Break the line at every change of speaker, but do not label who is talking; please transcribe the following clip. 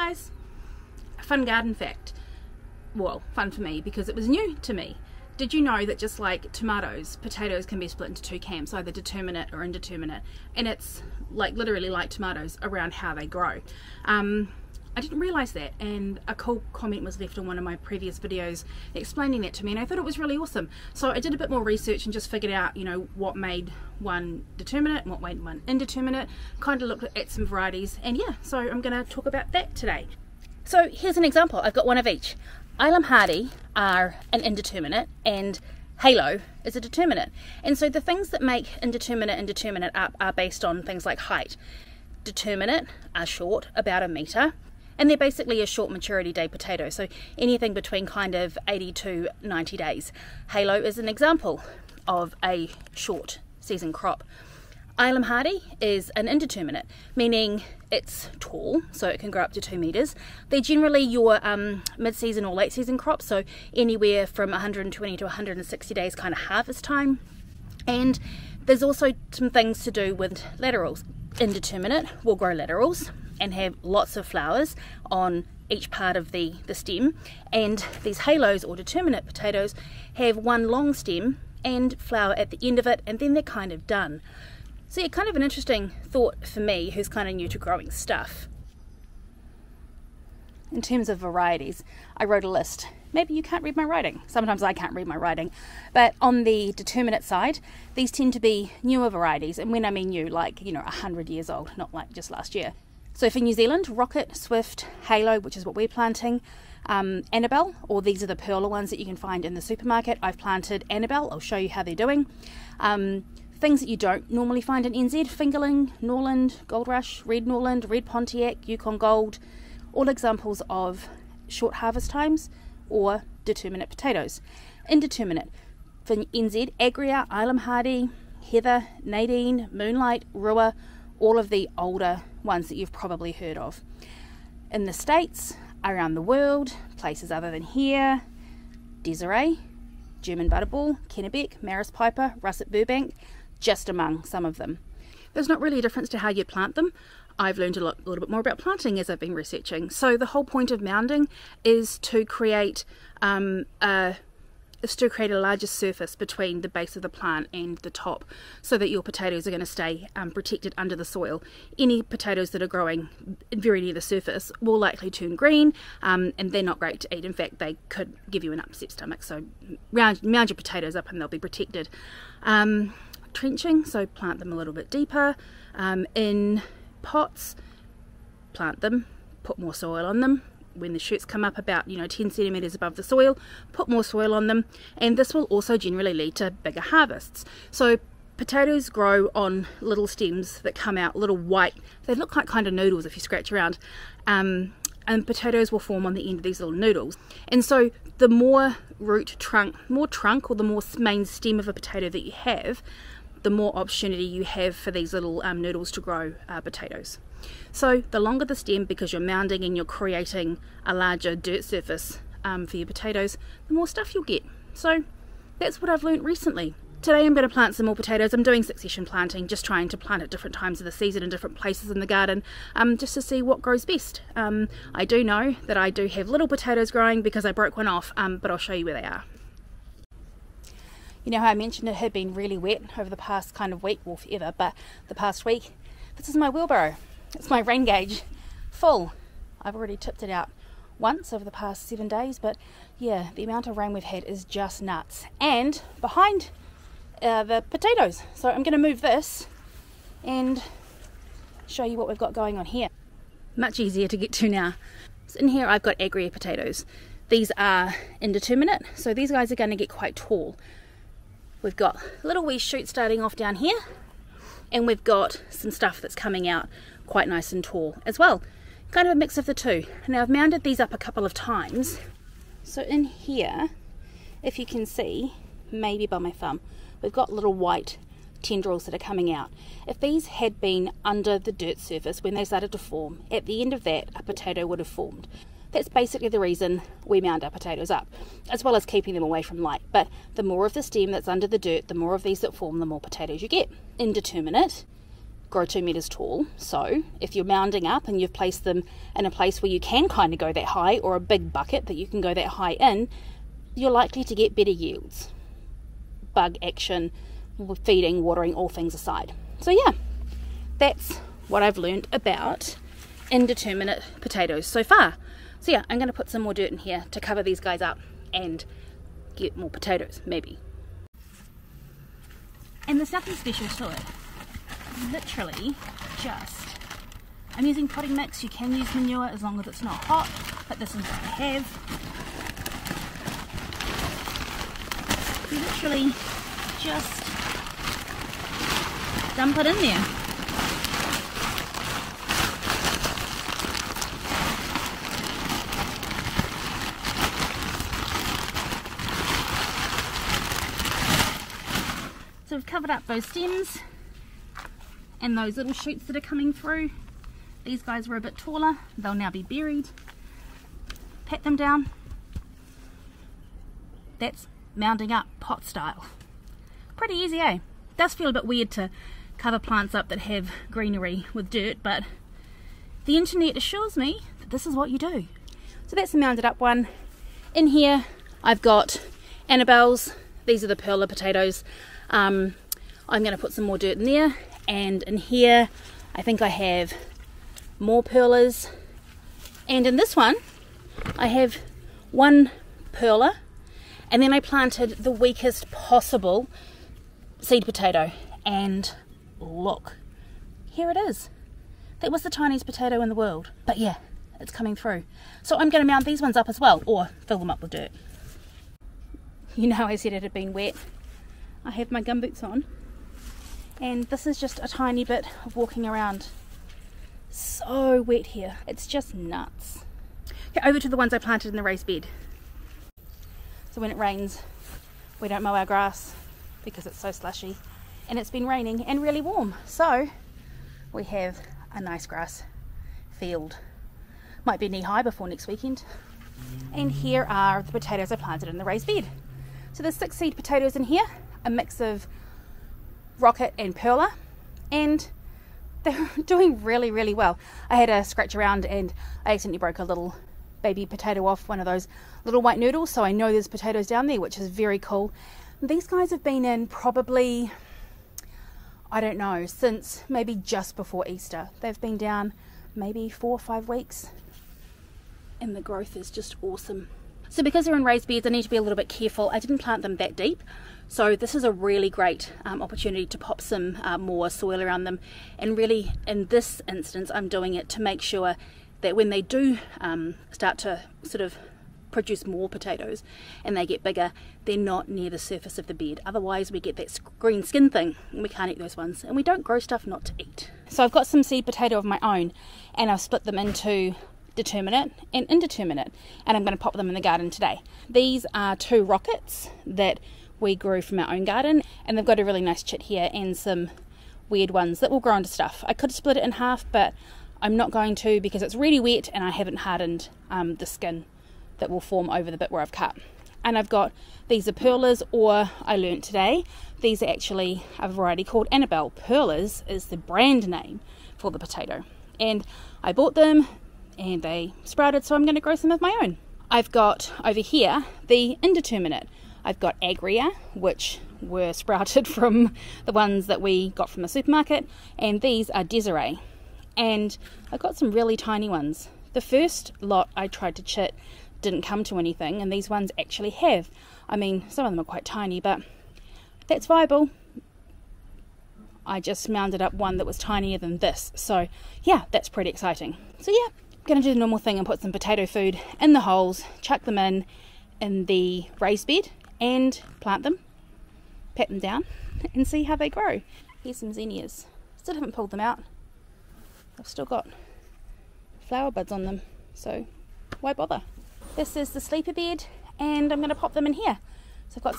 guys, a fun garden fact. Well, fun for me because it was new to me. Did you know that just like tomatoes, potatoes can be split into two camps, either determinate or indeterminate, and it's like literally like tomatoes around how they grow. I didn't realize that, and a cool comment was left on one of my previous videos explaining that to me, and I thought it was really awesome. So I did a bit more research and just figured out, you know, what made one determinate and what made one indeterminate, kind of looked at some varieties, and yeah, so I'm going to talk about that today. So here's an example. I've got one of each. Ilam Hardy are an indeterminate and Halo is a determinate. And so the things that make indeterminate and determinate up are based on things like height. Determinate are short, about a metre, and they're basically a short maturity day potato, so anything between kind of 80 to 90 days. Halo is an example of a short season crop. Ilam Hardy is an indeterminate, meaning it's tall, so it can grow up to 2 metres. They're generally your mid-season or late season crops, so anywhere from 120 to 160 days kind of harvest time. And there's also some things to do with laterals. Indeterminate will grow laterals and have lots of flowers on each part of the stem, and these halos or determinate potatoes have one long stem and flower at the end of it, and then they're kind of done. So yeah, kind of an interesting thought for me who's kind of new to growing stuff. In terms of varieties, I wrote a list. Maybe you can't read my writing. Sometimes I can't read my writing. But on the determinate side, these tend to be newer varieties. And when I mean new, like, you know, 100 years old, not like just last year. So for New Zealand, Rocket, Swift, Halo, which is what we're planting, Annabelle, or these are the perler ones that you can find in the supermarket. I've planted Annabelle. I'll show you how they're doing. Things that you don't normally find in NZ, Fingerling, Norland, Gold Rush, Red Norland, Red Pontiac, Yukon Gold, all examples of short harvest times or determinate potatoes. Indeterminate, for NZ, Agria, Ilam Hardy, Heather, Nadine, Moonlight, Rua, all of the older ones that you've probably heard of. In the States, around the world, places other than here, Desiree, German Butterball, Kennebec, Maris Piper, Russet Burbank, just among some of them. There's not really a difference to how you plant them. I've learned a little bit more about planting as I've been researching. So the whole point of mounding is to create a larger surface between the base of the plant and the top, so that your potatoes are going to stay protected under the soil. Any potatoes that are growing very near the surface will likely turn green, and they're not great to eat. In fact, they could give you an upset stomach. So mound your potatoes up and they'll be protected. Trenching, so plant them a little bit deeper. In pots, plant them, put more soil on them. When the shoots come up about 10 centimeters above the soil, put more soil on them, and this will also generally lead to bigger harvests. So potatoes grow on little stems that come out little white, they look like kind of noodles if you scratch around, and potatoes will form on the end of these little noodles. And so the more trunk or the more main stem of a potato that you have, the more opportunity you have for these little noodles to grow potatoes. So the longer the stem, because you're mounding and you're creating a larger dirt surface for your potatoes, the more stuff you'll get. So that's what I've learned recently. Today I'm going to plant some more potatoes. I'm doing succession planting, just trying to plant at different times of the season in different places in the garden, just to see what grows best. I do know that I do have little potatoes growing because I broke one off, but I'll show you where they are. You know how I mentioned it had been really wet over the past kind of week, well forever, but the past week. This is my wheelbarrow. It's my rain gauge full. I've already tipped it out once over the past 7 days, but yeah, the amount of rain we've had is just nuts. And behind the potatoes. So I'm going to move this and show you what we've got going on here. Much easier to get to now. So in here I've got Agria potatoes. These are indeterminate, so these guys are going to get quite tall. We've got little wee shoots starting off down here, and we've got some stuff that's coming out quite nice and tall as well. Kind of a mix of the two. Now I've mounded these up a couple of times. So in here, if you can see, maybe by my thumb, we've got little white tendrils that are coming out. If these had been under the dirt surface when they started to form, at the end of that a potato would have formed. That's basically the reason we mound our potatoes up, as well as keeping them away from light. But the more of the stem that's under the dirt, the more of these that form, the more potatoes you get. Indeterminate grow 2 meters tall. So if you're mounding up and you've placed them in a place where you can kind of go that high, or a big bucket that you can go that high in, you're likely to get better yields. Bug action, feeding, watering, all things aside. So yeah, that's what I've learned about indeterminate potatoes so far. So yeah, I'm going to put some more dirt in here to cover these guys up and get more potatoes, maybe. And there's nothing special to it. Literally just, I'm using potting mix. You can use manure as long as it's not hot, but this is what I have. You literally just dump it in there. So we've covered up those stems and those little shoots that are coming through. These guys were a bit taller, they'll now be buried. Pat them down. That's mounding up pot style. Pretty easy, eh? Does feel a bit weird to cover plants up that have greenery with dirt, but the internet assures me that this is what you do. So that's the mounded up one. In here I've got Annabelle's. These are the perla potatoes. I'm going to put some more dirt in there, and in here I think I have more perlas, and in this one I have one perla, and then I planted the weakest possible seed potato, and look, here it is. That was the tiniest potato in the world, but yeah, it's coming through. So I'm going to mount these ones up as well, or fill them up with dirt. You know, I said it had been wet. I have my gumboots on, and this is just a tiny bit of walking around. So wet here, it's just nuts. Okay, over to the ones I planted in the raised bed. So when it rains, we don't mow our grass because it's so slushy, and it's been raining and really warm, so we have a nice grass field. Might be knee high before next weekend. And here are the potatoes I planted in the raised bed. So there's 6 seed potatoes in here, a mix of rocket and perla, and they're doing really, really well. I had a scratch around and I accidentally broke a little baby potato off one of those little white noodles, so I know there's potatoes down there, which is very cool. These guys have been in probably, I don't know, since maybe just before Easter. They've been down maybe 4 or 5 weeks, and the growth is just awesome. So because they're in raised beds, I need to be a little bit careful. I didn't plant them that deep, so this is a really great opportunity to pop some more soil around them. And really, in this instance, I'm doing it to make sure that when they do start to sort of produce more potatoes and they get bigger, they're not near the surface of the bed. Otherwise we get that green skin thing and we can't eat those ones, and we don't grow stuff not to eat. So I've got some seed potato of my own, and I've split them into Determinate and Indeterminate, and I'm going to pop them in the garden today. These are 2 rockets that we grew from our own garden, and they've got a really nice chit here and some weird ones that will grow into stuff. I could split it in half, but I'm not going to because it's really wet and I haven't hardened the skin that will form over the bit where I've cut. And I've got, these are perlas, or I learnt today, these are actually a variety called Annabelle. Perlas is the brand name for the potato, and I bought them and they sprouted, so I'm going to grow some of my own. I've got over here the Indeterminate. I've got Agria, which were sprouted from the ones that we got from the supermarket, and these are Desiree. And I've got some really tiny ones. The first lot I tried to chit didn't come to anything, and these ones actually have. I mean, some of them are quite tiny, but that's viable. I just mounded up one that was tinier than this, so yeah, that's pretty exciting. So yeah, I'm going to do the normal thing and put some potato food in the holes, chuck them in the raised bed, and plant them, pat them down, and see how they grow. Here's some zinnias. Still haven't pulled them out. I've still got flower buds on them, so why bother? This is the sleeper bed, and I'm going to pop them in here. So I've got some